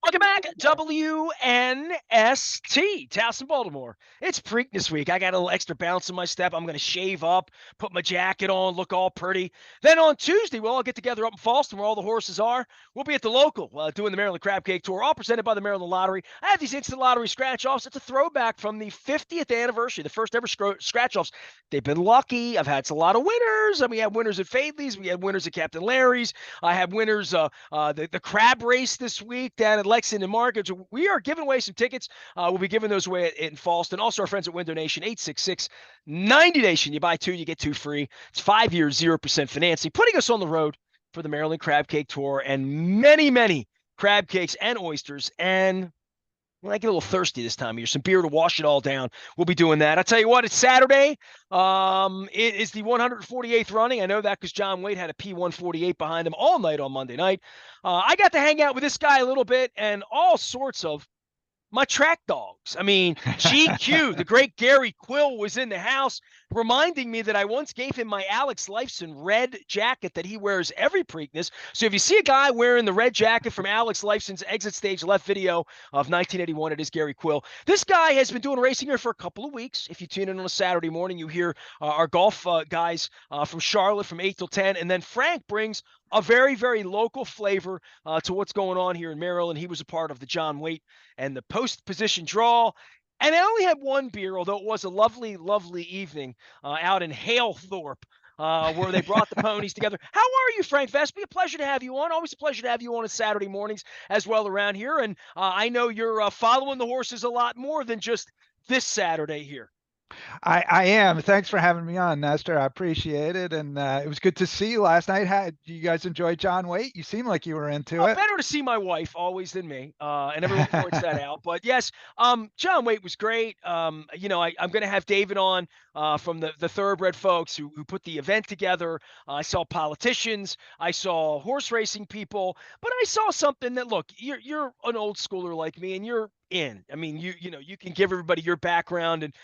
Welcome back, WNST, Towson, Baltimore. It's Preakness week. I got a little extra bounce in my step. I'm going to shave up, put my jacket on, look all pretty. Then on Tuesday, we'll all get together up in Falston where all the horses are. We'll be at the local doing the Maryland Crab Cake Tour, all presented by the Maryland Lottery. I have these instant lottery scratch-offs. It's a throwback from the 50th anniversary, the first ever scratch-offs. They've been lucky. I've had a lot of winners. We had winners at Fadley's. We had winners at Captain Larry's. I had winners the crab race this week down at Lexington Market. We are giving away some tickets. We'll be giving those away in Falston. Also, our friends at Window Nation, 866-90 Nation. You buy two, you get two free. It's 5 years, 0% financing, putting us on the road for the Maryland Crab Cake Tour and many, many crab cakes and oysters. And when I get a little thirsty this time of year, some beer to wash it all down. We'll be doing that. I'll tell you what, it's Saturday. It is the 148th running. I know that because John Wade had a P148 behind him all night on Monday night. I got to hang out with this guy a little bit and all sorts of my track dogs. I mean, GQ, the great Gary Quill was in the house reminding me that I once gave him my Alex Lifeson red jacket that he wears every Preakness. So if you see a guy wearing the red jacket from Alex Lifeson's exit stage left video of 1981, it is Gary Quill. This guy has been doing racing here for a couple of weeks. If you tune in on a Saturday morning, you hear our golf guys from Charlotte from 8 till 10. And then Frank brings a very, very local flavor to what's going on here in Maryland. He was a part of the John Waite and the post position draw. And I only had one beer, although it was a lovely, lovely evening out in Halethorpe where they brought the ponies together. How are you, Frank Vespe? A pleasure to have you on. Always a pleasure to have you on Saturday mornings as well around here. And I know you're following the horses a lot more than just this Saturday here. I am. Thanks for having me on, Nestor. I appreciate it. And it was good to see you last night. How, do you guys enjoy John Waite? You seem like you were into it. Better to see my wife always than me, and everyone points that out. But yes, John Waite was great. I'm going to have David on from the Thoroughbred folks who put the event together. I saw politicians, I saw horse racing people, but I saw something that, look, you're an old schooler like me, and you're in. I mean, you can give everybody your background and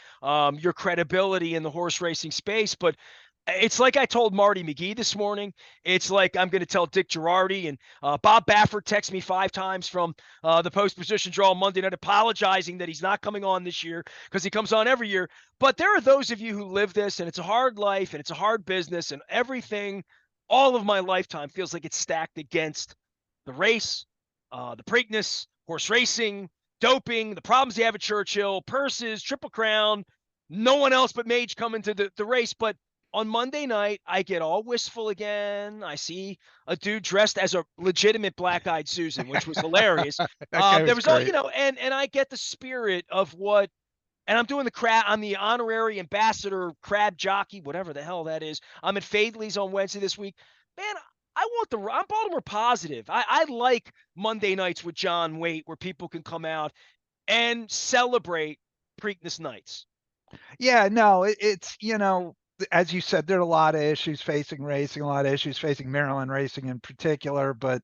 your credibility in the horse racing space, but it's like I told Marty McGee this morning. It's like I'm going to tell Dick Girardi, and Bob Baffert texted me 5 times from the post position draw Monday night apologizing that he's not coming on this year because he comes on every year. But there are those of you who live this, and it's a hard life and it's a hard business, and everything, all of my lifetime feels like it's stacked against the race, the Preakness, horse racing, doping, the problems they have at Churchill, purses, Triple Crown, no one else but Mage coming to the race. But on Monday night, I get all wistful again. I see a dude dressed as a legitimate Black-Eyed Susan, which was hilarious. There was all, and I get the spirit of what, and I'm doing I'm the honorary ambassador crab jockey, whatever the hell that is. I'm at Fadley's on Wednesday this week. Man, I'm Baltimore positive. I like Monday nights with John Waite where people can come out and celebrate Preakness nights. Yeah, no, it's, as you said, there are a lot of issues facing racing, a lot of issues facing Maryland racing in particular. But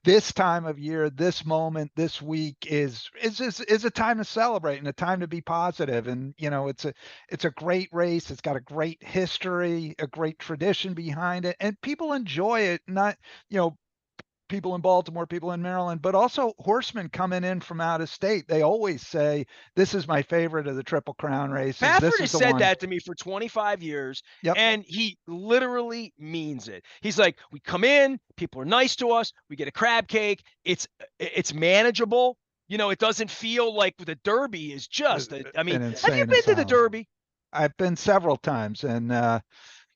this time of year, this moment, this week is a time to celebrate and a time to be positive. And it's a great race. It's got a great history, a great tradition behind it, and people enjoy it. Not people in Baltimore, people in Maryland, but also horsemen coming in from out of state. They always say, this is my favorite of the Triple Crown races. Baffert has said that to me for 25 years, yep. And he literally means it. He's like, we come in, people are nice to us, we get a crab cake, it's manageable. It doesn't feel like the Derby is just, have you been to the Derby? I've been several times, and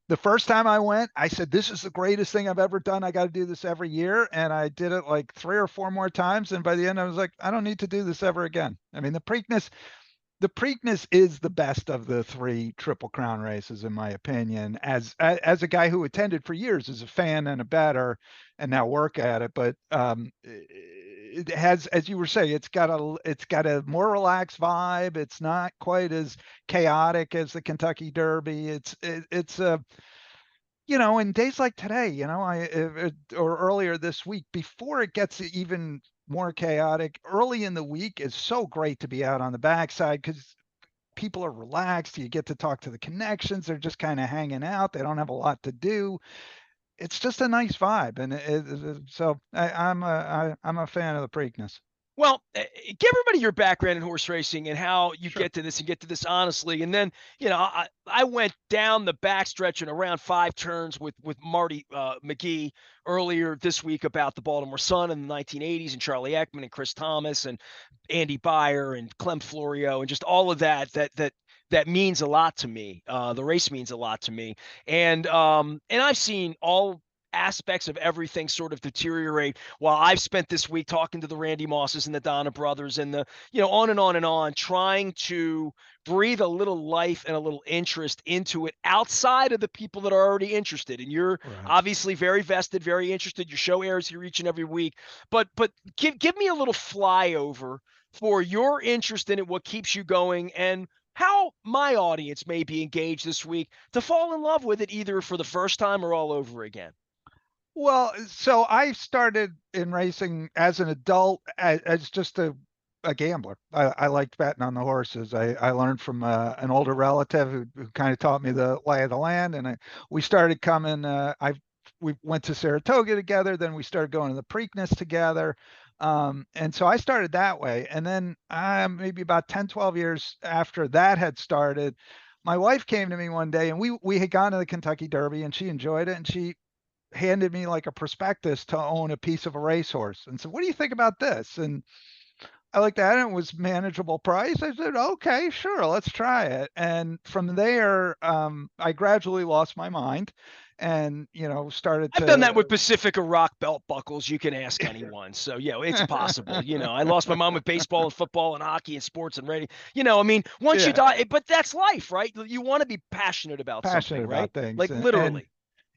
the first time I went, I said, this is the greatest thing I've ever done. I got to do this every year. And I did it like 3 or 4 more times. And by the end, I was like, I don't need to do this ever again. I mean, the Preakness is the best of the 3 Triple Crown races, in my opinion, as a guy who attended for years as a fan and a bettor and now work at it. But it has, as you were saying, it's got a more relaxed vibe. It's not quite as chaotic as the Kentucky Derby. It's in days like today, or earlier this week, before it gets even more chaotic, early in the week is so great to be out on the backside because people are relaxed. You get to talk to the connections. They're just kind of hanging out. They don't have a lot to do. It's just a nice vibe, and so I'm a fan of the Preakness. Well, give everybody your background in horse racing and how you Sure. get to this and get to this honestly. And then, I went down the backstretch and around 5 turns with Marty McGee earlier this week about the Baltimore Sun in the 1980s and Charlie Ekman and Chris Thomas and Andy Byer and Clem Florio and just all of that that means a lot to me. The race means a lot to me, and I've seen all aspects of everything sort of deteriorate while I've spent this week talking to the Randy Mosses and the Donna brothers and the, on and on, trying to breathe a little life and a little interest into it outside of the people that are already interested. And you're Right. obviously very vested, very interested. Your show airs here each and every week, but give me a little flyover for your interest in it, what keeps you going, and how my audience may be engaged this week to fall in love with it either for the first time or all over again. Well, so I started in racing as an adult as just a gambler. I liked betting on the horses. I learned from an older relative who kind of taught me the lay of the land, and we started coming. We went to Saratoga together. Then we started going to the Preakness together. And so I started that way. And then maybe about 10, 12 years after that had started, my wife came to me one day and we had gone to the Kentucky Derby and she enjoyed it. And she handed me like a prospectus to own a piece of a racehorse and said, "What do you think about this?" And I looked at it and it was manageable price. I said, "Okay, sure, let's try it." And from there, I gradually lost my mind and, started I've done that to, with Pacifica Rock belt buckles. You can ask anyone. So, it's possible. I lost my mom with baseball and football and hockey and sports and radio. I mean, once you yeah, die, but that's life, right? You want to be passionate about passionate something, right? about things. Like And, and literally.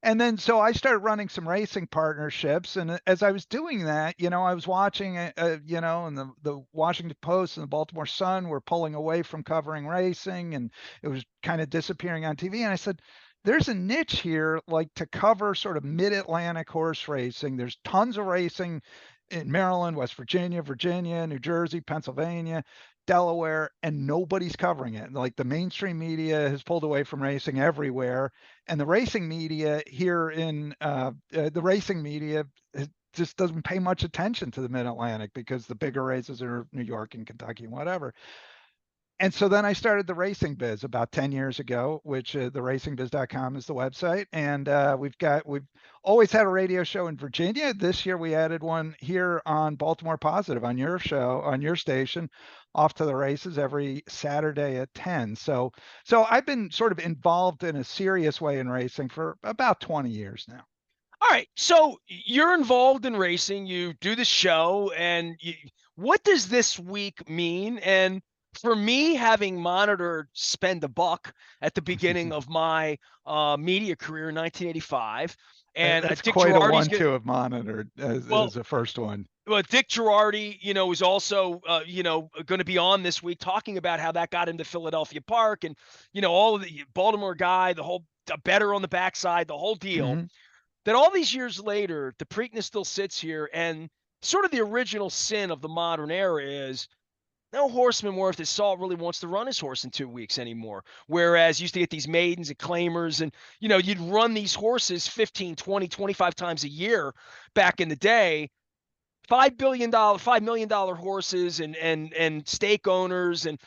and then so I started running some racing partnerships, and as I was doing that, I was watching, and the Washington Post and the Baltimore Sun were pulling away from covering racing, and it was kind of disappearing on TV. And I said, "There's a niche here, like to cover sort of mid-Atlantic horse racing. There's tons of racing in Maryland, West Virginia, New Jersey, Pennsylvania." Delaware, and nobody's covering it. Like the mainstream media has pulled away from racing everywhere, and the racing media here in the racing media just doesn't pay much attention to the Mid Atlantic because the bigger races are New York and Kentucky and whatever. And so then I started the Racing Biz about 10 years ago, which theracingbiz.com is the website. And we've always had a radio show in Virginia. This year we added one here on Baltimore Positive on your show, on your station, off to the races every Saturday at 10. So I've been sort of involved in a serious way in racing for about 20 years now. All right. So you're involved in racing. You do the show. What does this week mean? And for me, having monitored Spend a Buck at the beginning of my media career in 1985, and That's Dick quite a Girardi's one-two have monitored well, as a first one. well, Dick Girardi, is also, going to be on this week talking about how that got him to Philadelphia Park and, all of the Baltimore guy, the whole better on the backside, the whole deal. Mm-hmm. That all these years later, the Preakness still sits here, and sort of the original sin of the modern era is no horseman worth his salt really wants to run his horse in 2 weeks anymore. Whereas you used to get these maidens and claimers, and you'd run these horses 15, 20, 25 times a year back in the day. $5 million horses and stake owners and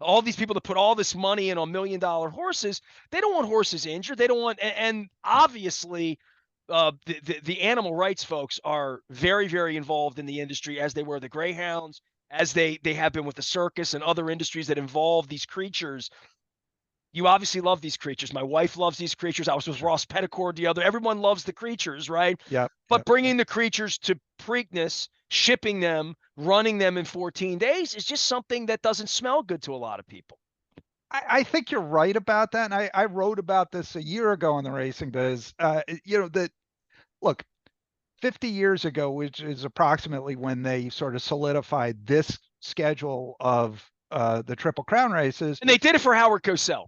all these people that put all this money in on $1 million horses. They don't want horses injured. They don't want, and obviously, the animal rights folks are very, very involved in the industry, as they were the greyhounds, as they have been with the circus and other industries that involve these creatures. You obviously love these creatures. My wife loves these creatures. I was with Sure. Ross Petticord the other. Everyone loves the creatures, right? Yep. But Yep. bringing the creatures to Preakness, shipping them, running them in 14 days is just something that doesn't smell good to a lot of people. I think you're right about that. And I wrote about this a year ago in the Racing Biz. That look, 50 years ago, which is approximately when they sort of solidified this schedule of the Triple Crown races. And they did it for Howard Cosell,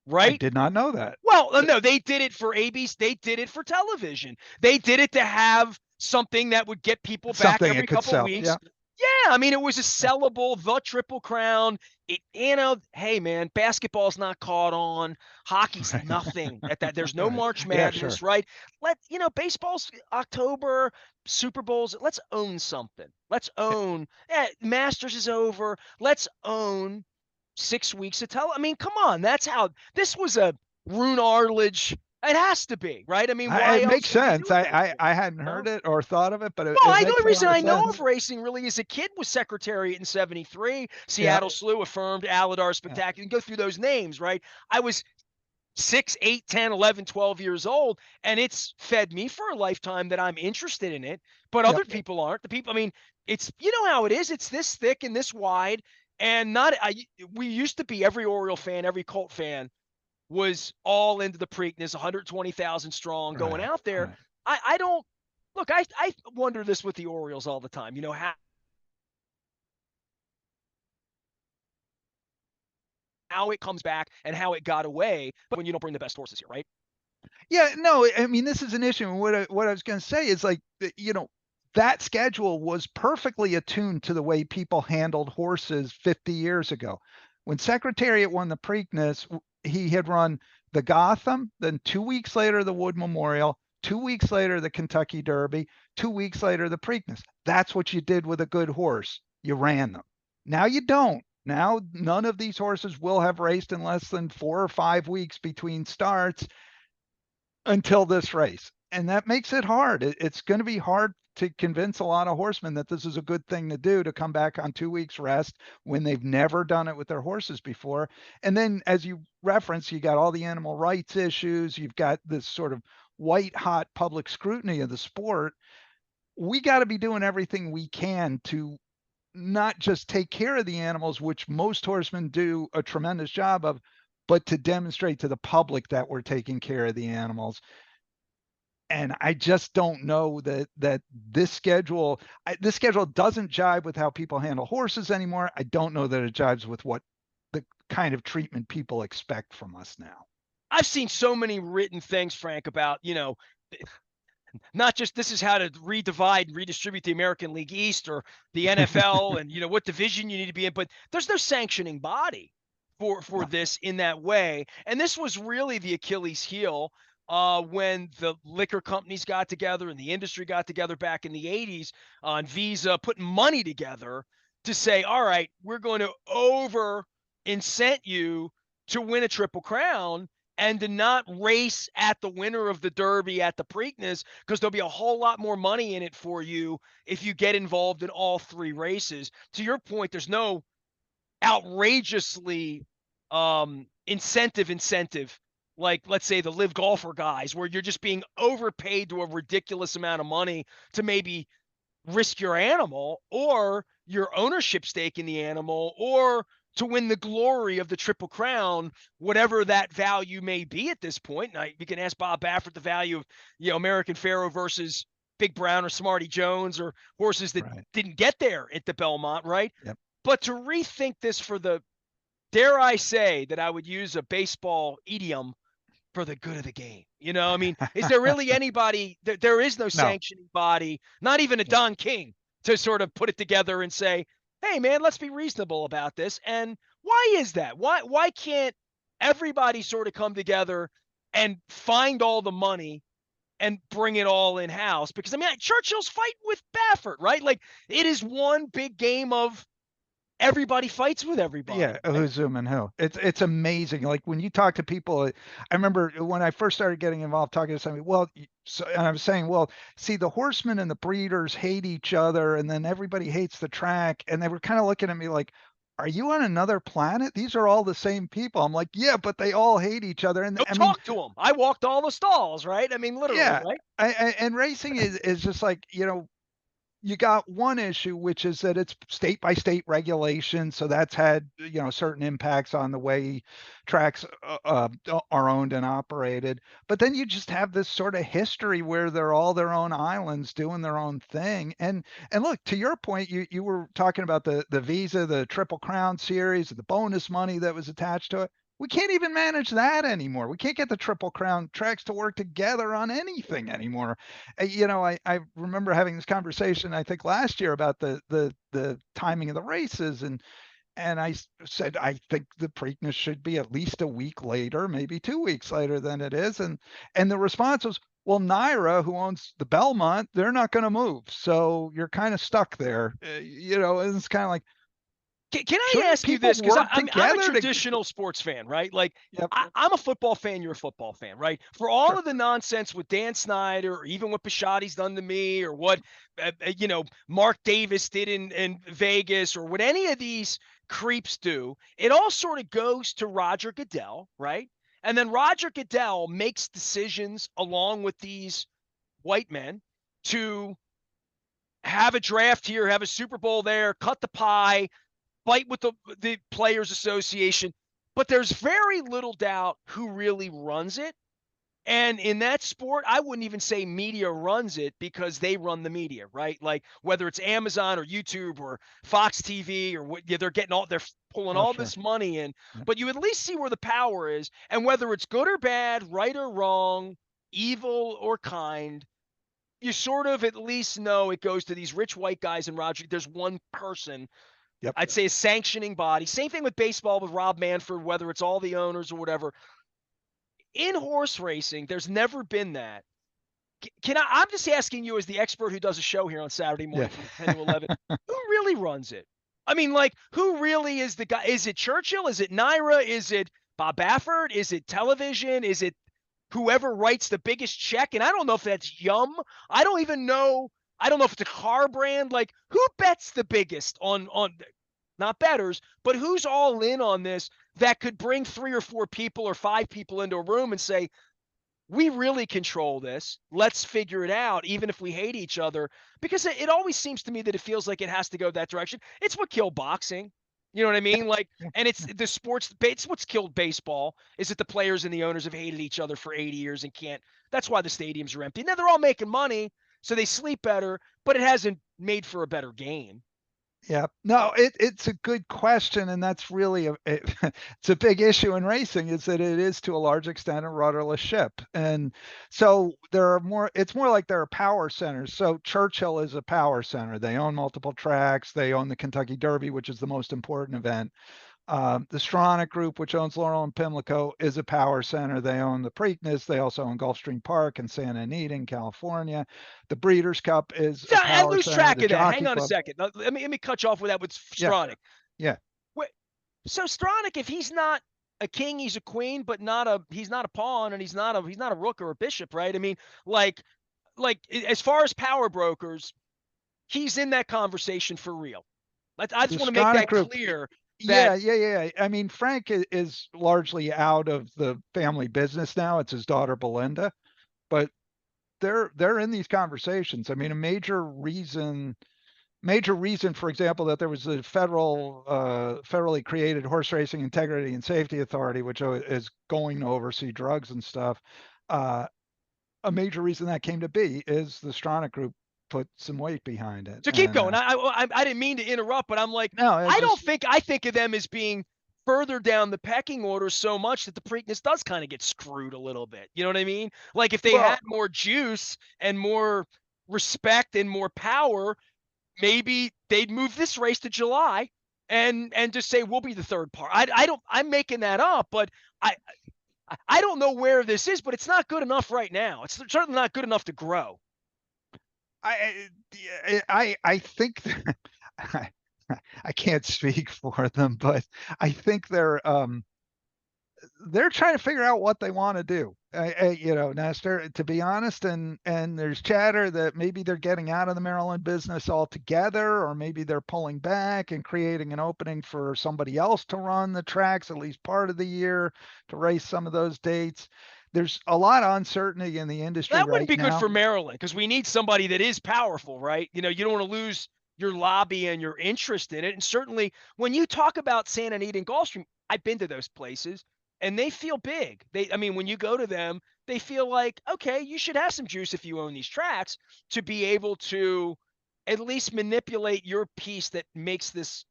I right? did not know that. Well, no, they did it for ABC. They did it for television. They did it to have something that would get people back Something every it could couple of sell. weeks. Yeah. Yeah, I mean, it was a sellable, the Triple Crown. Hey man, basketball's not caught on. Hockey's Right. nothing at that. There's no Right. March Yeah, sure. Madness, right? Baseball's October, Super Bowls. Let's own something. Let's own. Masters is over. Let's own 6 weeks of I mean, come on. That's how this was a Rune Arledge. It has to be, right? I mean, why It else makes would he sense. do it that way? I hadn't You know? heard it or thought of it, but Well, it the makes only a reason lot of I know sense. of racing really as a kid was Secretariat in '73. Yeah. Seattle Slew affirmed Aladar Yeah. Spectacular. You can go through those names, right? I was 6, 8, 10, 11, 12 years old, and it's fed me for a lifetime that I'm interested in it, but Yep. other people aren't. I mean, it's, you know how it is. It's this thick and this wide, and not, we used to be every Oriole fan, every Colt fan was all into the Preakness, 120,000 strong going Right. out there. Right. I don't look. I wonder this with the Orioles all the time. You know how it comes back and how it got away, but when you don't bring the best horses here, right? Yeah, no, I mean, this is an issue. And what I was going to say is like, that schedule was perfectly attuned to the way people handled horses 50 years ago. When Secretariat won the Preakness, he had run the Gotham, then 2 weeks later, the Wood Memorial, 2 weeks later, the Kentucky Derby, 2 weeks later, the Preakness. That's what you did with a good horse. You ran them. Now you don't. Now, none of these horses will have raced in less than 4 or 5 weeks between starts until this race. And that makes it hard. It's going to be hard to convince a lot of horsemen that this is a good thing to do, to come back on 2 weeks rest when they've never done it with their horses before. And then, as you reference, you got all the animal rights issues. You've got this sort of white hot public scrutiny of the sport. We got to be doing everything we can to not just take care of the animals, which most horsemen do a tremendous job of, but to demonstrate to the public that we're taking care of the animals. And I just don't know that this schedule doesn't jibe with how people handle horses anymore. I don't know that it jives with what the kind of treatment people expect from us now. I've seen so many written things, Frank, about, not just this is how to redivide and redistribute the American League East or the NFL and what division you need to be in, but there's no sanctioning body for No. this in that way. And this was really the Achilles heel when the liquor companies got together and the industry got together back in the 80s on Visa, putting money together to say, all right, we're going to over incent you to win a Triple Crown and to not race at the winner of the Derby at the Preakness, because there'll be a whole lot more money in it for you if you get involved in all three races. To your point, there's no outrageously incentive like, let's say, the live golfer guys, where you're just being overpaid to a ridiculous amount of money to maybe risk your animal or your ownership stake in the animal or to win the glory of the Triple Crown, whatever that value may be at this point. Now, you can ask Bob Baffert the value of, American Pharoah versus Big Brown or Smarty Jones or horses that Right. didn't get there at the Belmont, right? Yep. But to rethink this dare I say that I would use a baseball idiom, for the good of the game. I mean, is there really anybody, there is no No. sanctioning body, not even a Don King, to sort of put it together and say, hey man, let's be reasonable about this. And why is that? Why can't everybody sort of come together and find all the money and bring it all in house? Because I mean, Churchill's fighting with Baffert, right? Like, it is one big game of everybody fights with everybody, Yeah, right? who's zooming who? It's amazing. Like when you talk to people, I remember when I first started getting involved, talking to somebody. Well, and I was saying, well, see, the horsemen and the breeders hate each other, and then everybody hates the track, and they were kind of looking at me like, "Are you on another planet? These are all the same people." I'm like, "Yeah, but they all hate each other." And Go I mean, talk to them. I walked all the stalls, right? I mean, literally, yeah, right? and racing is just like, you got one issue, which is that it's state by state regulation. So that's had, certain impacts on the way tracks are owned and operated. But then you just have this sort of history where they're all their own islands doing their own thing. And look, to your point, you were talking about the Visa, the Triple Crown series, the bonus money that was attached to it. We can't even manage that anymore. We can't get the Triple Crown tracks to work together on anything anymore. I remember having this conversation, I think last year, about the timing of the races, and said I think the Preakness should be at least a week later, maybe 2 weeks later than it is, and the response was, well, Naira, who owns the Belmont, they're not going to move, so you're kind of stuck there. And it's kind of like, Can I shouldn't ask you people this? Because work I'm a together to? traditional sports fan, right? Like Yep, I'm a football fan. You're a football fan, right? For all sure, of the nonsense with Dan Snyder, or even what Bisciotti's done to me, or what Mark Davis did in Vegas, or what any of these creeps do, it all sort of goes to Roger Goodell, right? And then Roger Goodell makes decisions along with these white men to have a draft here, have a Super Bowl there, cut the pie, fight with the Players Association, but there's very little doubt who really runs it. And in that sport, I wouldn't even say media runs it, because they run the media, right? Like whether it's Amazon or YouTube or Fox TV or what, they're getting they're pulling oh all sure, this money in, yeah, but you at least see where the power is, and whether it's good or bad, right or wrong, evil or kind, you sort of at least know it goes to these rich white guys. And Roger, there's one person, yep, I'd say, a sanctioning body. Same thing with baseball with Rob Manfred, whether it's all the owners or whatever. In horse racing, there's never been that. I'm just asking you, as the expert who does a show here on Saturday yeah. morning from 10 to 11, who really runs it? I mean, like, who really is the guy? Is it Churchill? Is it Naira? Is it Bob Baffert? Is it television? Is it whoever writes the biggest check? And I don't know if that's Yum. I don't even know. I don't know if it's a car brand. Like, who bets the biggest on not betters, but who's all in on this, that could bring 3 or 4 people or 5 people into a room and say, we really control this. Let's figure it out, even if we hate each other. Because it always seems to me that it feels like it has to go that direction. It's what killed boxing. You know what I mean? Like, and it's the sports, it's what's killed baseball, is that the players and the owners have hated each other for 80 years and can't. That's why the stadiums are empty. Now they're all making money, so they sleep better, but it hasn't made for a better game. Yeah. No, it's a good question, and that's really it's a big issue in racing, is that it is to a large extent a rudderless ship. And so it's more like there are power centers. So Churchill is a power center. They own multiple tracks. They own the Kentucky Derby, which is the most important event. The Stronach Group, which owns Laurel and Pimlico, is a power center. They own the Preakness. They also own Gulfstream Park and Santa Anita in California. The Breeders' Cup is So a I power lose center. track The of that. Hang Jockey on a Club, second. Let me cut you off with that with yeah, Stronach. yeah. Wait, so Stronach, if he's not a king, he's a queen, but he's not a pawn, and he's not a rook or a bishop, right? I mean, like as far as power brokers, he's in that conversation for real. I The just want to make Stronach that Group, clear. That yeah, yeah, yeah. I mean, Frank is largely out of the family business now. It's his daughter Belinda, but they're in these conversations. I mean, a major reason, for example, that there was a federally created Horse Racing Integrity and Safety Authority, which is going to oversee drugs and stuff. Uh, a major reason that came to be is the Stronach Group put some weight behind it, so keep and going. I didn't mean to interrupt, but I'm like, no, it just I think of them as being further down the pecking order so much that the Preakness does kind of get screwed a little bit. You know what I mean? Like if they well, had more juice and more respect and more power, maybe they'd move this race to July and just say we'll be the third part. I'm making that up, but I I don't know where this is, but it's not good enough right now. It's certainly not good enough to grow. I think I, I can't speak for them, but I think they're trying to figure out what they want to do. Nestor, to be honest, and there's chatter that maybe they're getting out of the Maryland business altogether, or maybe they're pulling back and creating an opening for somebody else to run the tracks at least part of the year to race some of those dates. There's a lot of uncertainty in the industry That wouldn't right be good now. for Maryland, because we need somebody that is powerful, right? You don't want to lose your lobby and your interest in it. And certainly when you talk about Santa Anita and Gulfstream, I've been to those places and they feel big. I mean, when you go to them, they feel like, okay, you should have some juice if you own these tracks to be able to at least manipulate your piece that makes this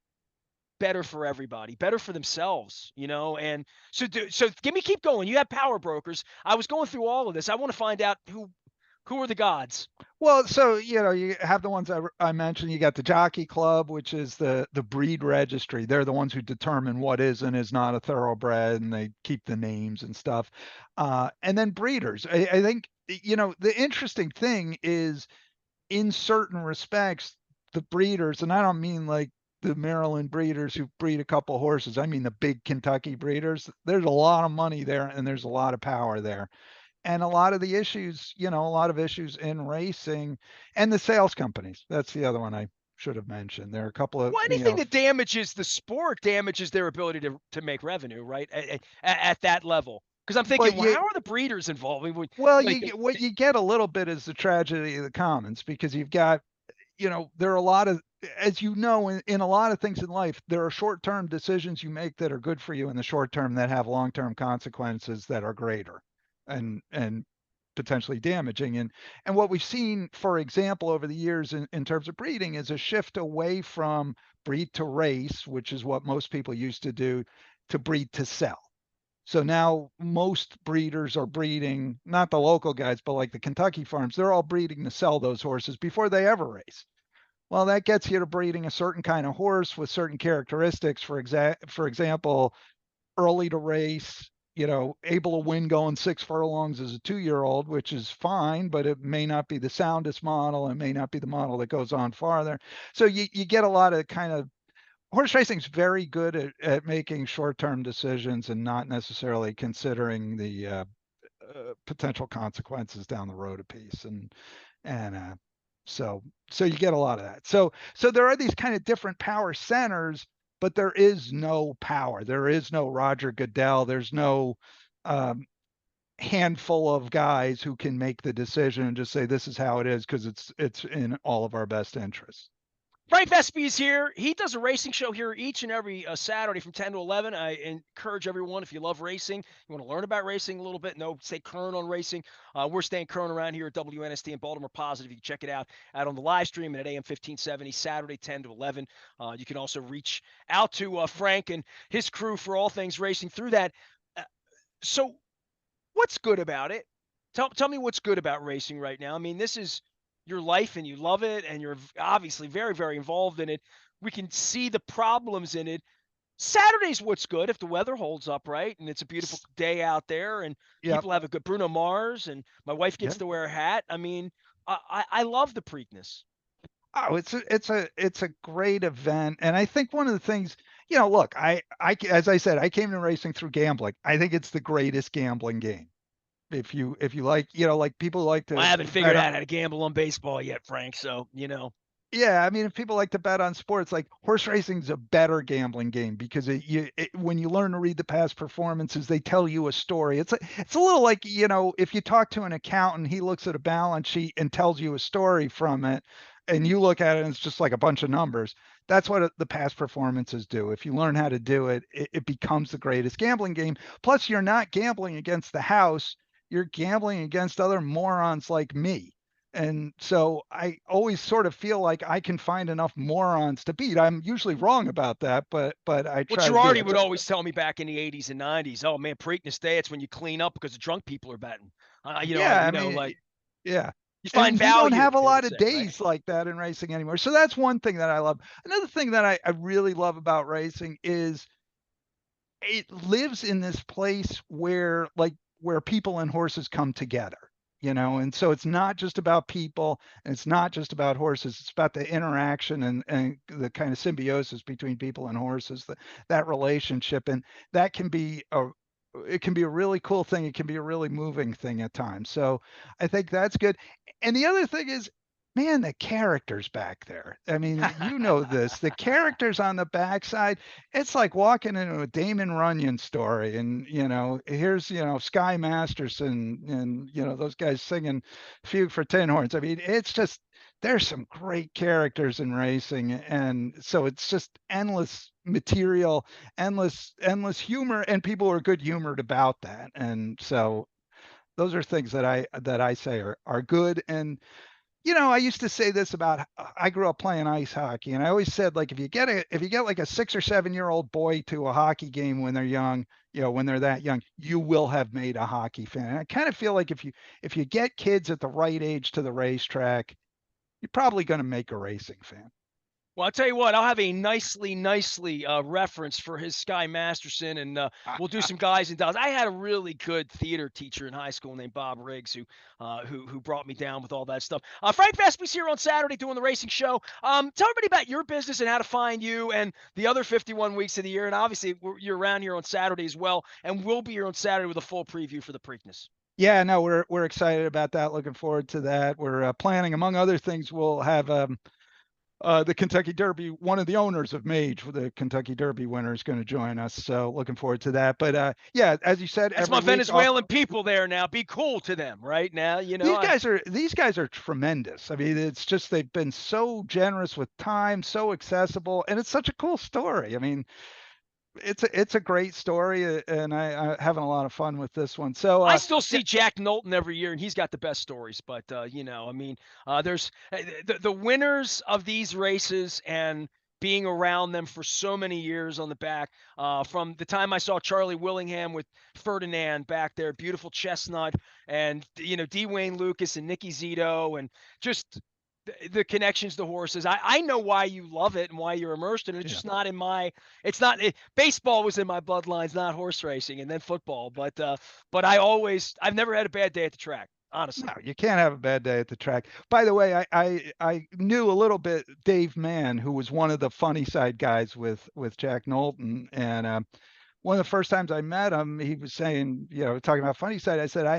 better for everybody, better for themselves, you know. And so keep going. You have power brokers. I was going through all of this. I want to find out who are the gods. Well, so you have the ones I mentioned. You got the Jockey Club, which is the breed registry. They're the ones who determine what is and is not a thoroughbred, and they keep the names and stuff. And then breeders. I think the interesting thing is, in certain respects, the breeders, and I don't mean like the Maryland breeders who breed a couple horses. I mean the big Kentucky breeders. There's a lot of money there, and there's a lot of power there, and a lot of the issues, a lot of issues in racing, and the sales companies. That's the other one I should have mentioned. There are a couple of, Well, anything that damages the sport damages their ability to make revenue, right? At that level. Because I'm well, thinking, well, how are the breeders involved? I mean, well, like, what you get a little bit is the tragedy of the commons, because you've got, there are a lot of, as in a lot of things in life, there are short-term decisions you make that are good for you in the short term that have long-term consequences that are greater and potentially damaging. And what we've seen, for example, over the years in terms of breeding, is a shift away from breed to race, which is what most people used to do, to breed to sell. So now most breeders are breeding, not the local guys, but like the Kentucky farms, they're all breeding to sell those horses before they ever race. Well, that gets you to breeding a certain kind of horse with certain characteristics. For example, early to race, able to win going 6 furlongs as a 2-year-old, which is fine, but it may not be the soundest model. It may not be the model that goes on farther. So you get a lot of kind of, horse racing is very good at making short-term decisions and not necessarily considering the potential consequences down the road a piece. And so you get a lot of that. So there are these kind of different power centers, but there is no power. There is no Roger Goodell. There's no handful of guys who can make the decision and just say this is how it is because it's in all of our best interests. Frank Vespe is here. He does a racing show here each and every Saturday from 10 to 11. I encourage everyone, if you love racing, you want to learn about racing a little bit, stay current on racing. We're staying current around here at WNST in Baltimore Positive. You can check it out on the live stream and at AM 1570, Saturday 10 to 11. You can also reach out to Frank and his crew for all things racing through that. So what's good about it? Tell me what's good about racing right now. I mean, this is your life and you love it and you're obviously very, very involved in it. We can see the problems in it. Saturday's what's good if the weather holds up, right? And it's a beautiful day out there and Yep. people have a good Bruno Mars and my wife gets Yep. to wear a hat. I mean, I love the Preakness. Oh, it's a great event, and I think one of the things, look, as I said, I came to racing through gambling. I think it's the greatest gambling game. If you like, like people like I to haven't figured bet on, out how to gamble on baseball yet, Frank. So, yeah, I mean, if people like to bet on sports, like horse racing's a better gambling game because when you learn to read the past performances, they tell you a story. It's a little like, if you talk to an accountant, he looks at a balance sheet and tells you a story from it, and you look at it and it's just like a bunch of numbers. That's what the past performances do. If you learn how to do it, it becomes the greatest gambling game. Plus, you're not gambling against the house, you're gambling against other morons like me. And so I always sort of feel like I can find enough morons to beat. I'm usually wrong about that, but I well, try to do Girardi it. would always tell me back in the 80s and 90s, oh man, Preakness Day, it's when you clean up because the drunk people are betting. Yeah, I mean, Like yeah. you find And you don't value, have a they would lot of say, right? days like that in racing anymore. So that's one thing that I love. Another thing that I really love about racing is it lives in this place where people and horses come together, and so it's not just about people and it's not just about horses. It's about the interaction and the kind of symbiosis between people and horses, that relationship. And that can be a really cool thing. It can be a really moving thing at times. So I think that's good. And the other thing is, man, the characters back there. I mean, this, the characters on the backside, it's like walking into a Damon Runyon story. And, here's, Sky Masterson and, those guys singing Fugue for Tin Horns. I mean, it's just, there's some great characters in racing. And so it's just endless material, endless humor, and people are good humored about that. And so those are things that I say are good. And I used to say this about, I grew up playing ice hockey, and I always said, like, if you get like a 6 or 7 year old boy to a hockey game when they're young, when they're that young, you will have made a hockey fan. And I kind of feel like if you get kids at the right age to the racetrack, you're probably going to make a racing fan. Well, I'll tell you what, I'll have a nicely reference for his Sky Masterson, and we'll do some guys and dolls. I had a really good theater teacher in high school named Bob Riggs, who brought me down with all that stuff. Frank Vespe's here on Saturday doing the racing show. Tell everybody about your business and how to find you and the other 51 weeks of the year. And obviously, you're around here on Saturday as well, and we'll be here on Saturday with a full preview for the Preakness. Yeah, no, we're excited about that. Looking forward to that. We're planning, among other things, we'll have the Kentucky Derby. One of the owners of Mage, the Kentucky Derby winner, is going to join us. So looking forward to that. But yeah, as you said, That's every my week off. Venezuelan people there now. Be cool to them right now. These guys are tremendous. I mean, it's just they've been so generous with time, so accessible, and it's such a cool story. I mean, it's a great story, and I having a lot of fun with this one. So I still yeah, see Jack Knowlton every year, and he's got the best stories. But there's the winners of these races and being around them for so many years on the back. From the time I saw Charlie Willingham with Ferdinand back there, beautiful chestnut, and D. Wayne Lucas and Nicky Zito, and just the connections to horses. I know why you love it and why you're immersed in it. It's yeah. just not in my. It's not. Baseball was in my bloodlines, not horse racing, and then football. But I've never had a bad day at the track. No, Honestly, you can't have a bad day at the track. By the way, I knew a little bit Dave Mann, who was one of the funny side guys with Jack Knowlton, and one of the first times I met him, he was saying, talking about funny side. I said I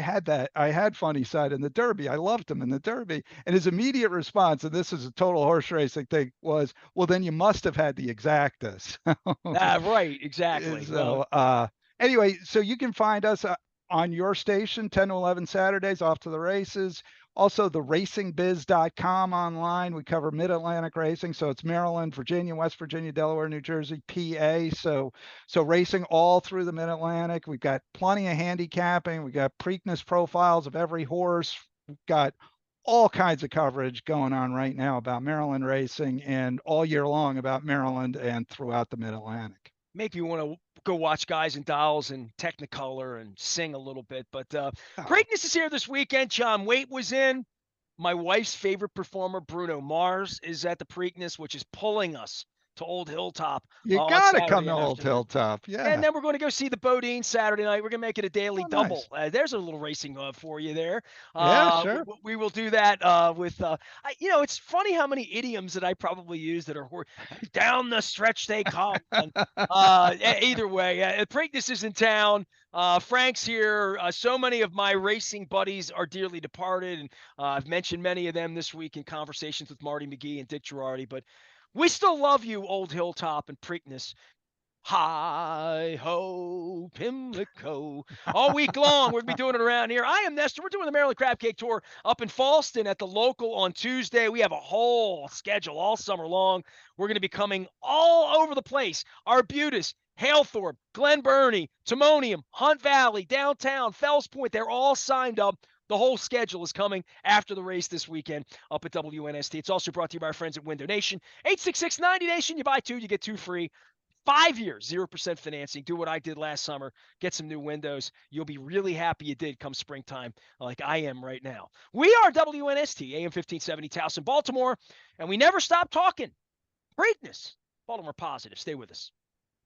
had funny side in the Derby. I loved him in the Derby, and his immediate response, and this is a total horse racing thing, was, "Well, then you must have had the exactas." right, exactly. Well, So anyway, so you can find us on your station 10 to 11 Saturdays, off to the races. Also, the racingbiz.com online. We cover mid-Atlantic racing, so it's Maryland, Virginia, West Virginia, Delaware, New Jersey, PA. So racing all through the mid-Atlantic. We've got plenty of handicapping. We got Preakness profiles of every horse. We've got all kinds of coverage going on right now about Maryland racing, and all year long about Maryland and throughout the mid-Atlantic. make me want to go watch Guys and Dolls and Technicolor and sing a little bit. But Oh, Preakness is here this weekend. John Waite was in. My wife's favorite performer, Bruno Mars, is at the Preakness, which is pulling us to Old Hilltop you on got to come Saturday to Old afternoon. Hilltop. And Yeah. then we're going to go see the Bodine Saturday night. We're going to make it a daily Oh, double. nice. There's a little racing for you there. Yeah, sure. We will do that with, it's funny how many idioms that I probably use that are down the stretch they come. And either way, Preakness is in town. Frank's here. So many of my racing buddies are dearly departed, and I've mentioned many of them this week in conversations with Marty McGee and Dick Girardi. But we still love you, Old Hilltop and Preakness. Hi ho, Pimlico. All week long, we'll be doing it around here. I am Nestor. We're doing the Maryland Crab Cake Tour up in Falston at the local on Tuesday. We have a whole schedule all summer long. We're going to be coming all over the place. Arbutus, Halethorpe, Glen Burnie, Timonium, Hunt Valley, downtown, Fells Point. They're all signed up. The whole schedule is coming after the race this weekend up at WNST. It's also brought to you by our friends at Window Nation. 866-90Nation. You buy two, you get two free. 5 years, 0% financing. Do what I did last summer. Get some new windows. You'll be really happy you did come springtime, like I am right now. We are WNST, AM 1570, Towson, Baltimore, and we never stop talking. Preakness, Baltimore positive. Stay with us.